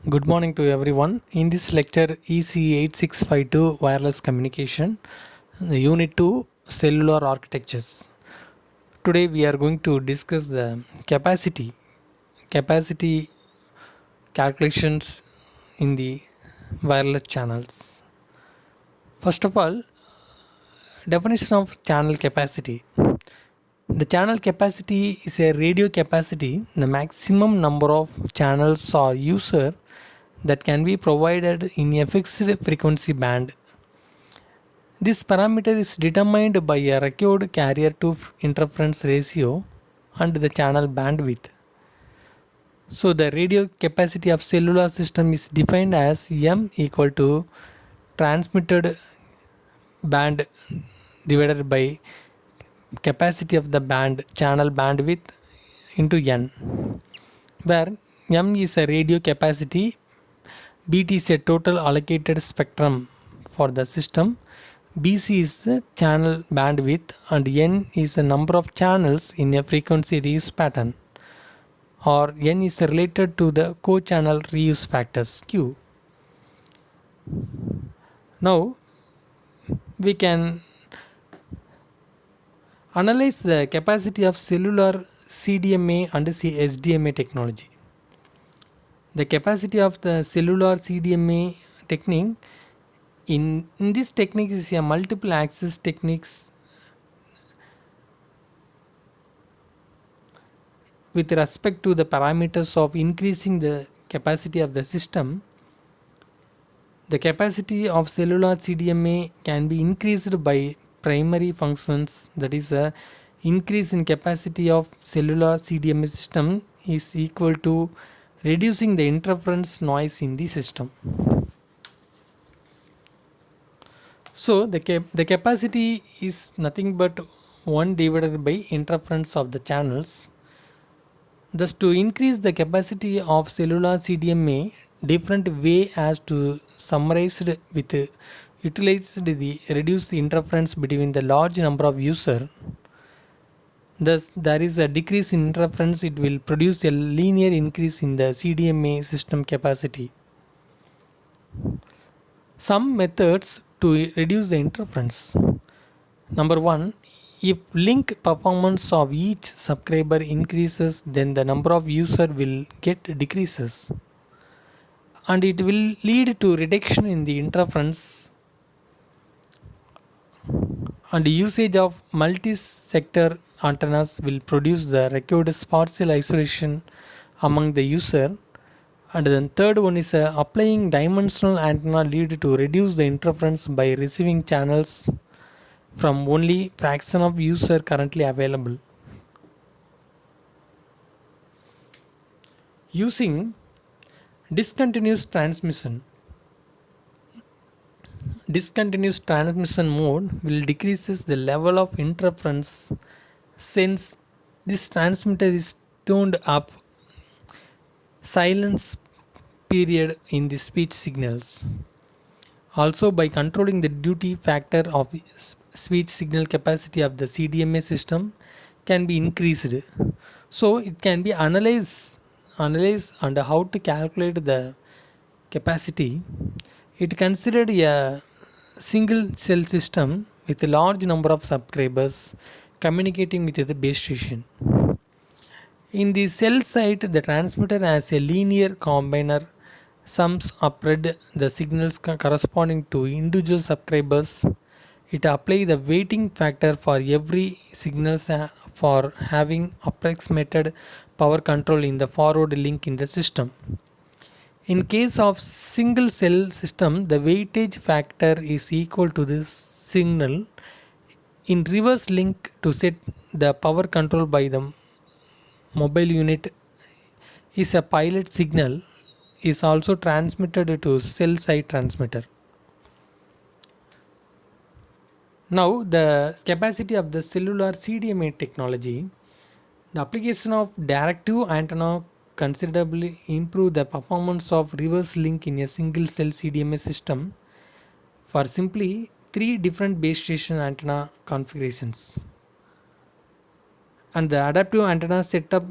Good morning to everyone. In this lecture, EC8652 Wireless Communication, the Unit 2 Cellular Architectures. Today, we are going to discuss the capacity calculations in the wireless channels. First of all, definition of channel capacity. The channel capacity is a radio capacity, the maximum number of channels or user that can be provided in a fixed frequency band. This parameter is determined by a required carrier to interference ratio and the channel bandwidth. So the radio capacity of cellular system is defined as M equal to transmitted band divided by capacity of the band channel bandwidth into N, where M is a radio capacity, BT is a total allocated spectrum for the system, BC is the channel bandwidth, and N is the number of channels in a frequency reuse pattern, or N is related to the co-channel reuse factors Q. Now we can analyze the capacity of cellular CDMA and SDMA technology. The capacity of the cellular CDMA technique in this technique is a multiple access techniques with respect to the parameters of increasing the capacity of the system. The capacity of cellular CDMA can be increased by primary functions, that is a increase in capacity of cellular CDMA system is equal to reducing the interference noise in the system. So the capacity is nothing but 1 divided by interference of the channels. Thus, to increase the capacity of cellular CDMA, different way as to summarized with utilized the reduce the interference between the large number of user. Thus, there is a decrease in interference. It will produce a linear increase in the CDMA system capacity. Some methods to reduce the interference. Number 1, if link performance of each subscriber increases, then the number of user will get decreases, and it will lead to reduction in the interference, and usage of multi-sector antennas will produce the required spatial isolation among the user. And then third one is applying dimensional antenna lead to reduce the interference by receiving channels from only fraction of user currently available. Using discontinuous transmission. Discontinuous transmission mode will decreases the level of interference since this transmitter is tuned up silence period in the speech signals. Also, by controlling the duty factor of speech signal capacity of the CDMA system can be increased. So it can be analyzed and how to calculate the capacity. It considered a single cell system with a large number of subscribers communicating with the base station. In the cell site, the transmitter has a linear combiner sums up the signals corresponding to individual subscribers. It applies the weighting factor for every signal for having approximated power control in the forward link in the system. In case of single cell system, the weightage factor is equal to the signal in reverse link to set the power control by the mobile unit is a pilot signal is also transmitted to cell site transmitter. Now the capacity of the cellular CDMA technology, the application of directive antenna considerably improve the performance of reverse link in a single cell CDMA system for simply 3 different base station antenna configurations. And the adaptive antenna setup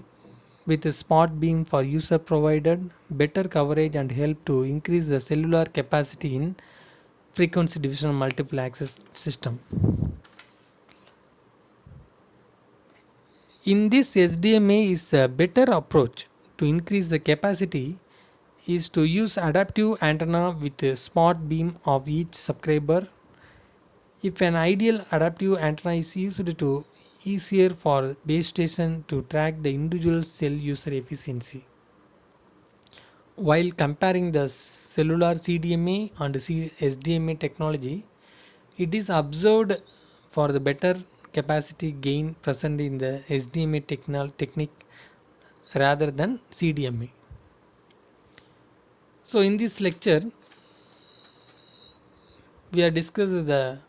with a spot beam for user provided better coverage and help to increase the cellular capacity in frequency division multiple access system. In this, SDMA is a better approach to increase the capacity is to use adaptive antenna with a spot beam of each subscriber. If an ideal adaptive antenna is used to easier for base station to track the individual cell user efficiency. While comparing the cellular CDMA and SDMA technology, it is observed for the better capacity gain present in the SDMA technique rather than CDMA. So in this lecture, we are discussing the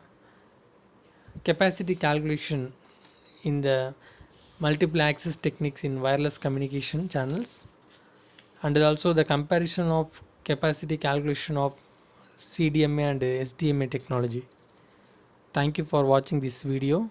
capacity calculation in the multiple access techniques in wireless communication channels, and also the comparison of capacity calculation of CDMA and SDMA technology. Thank you for watching this video.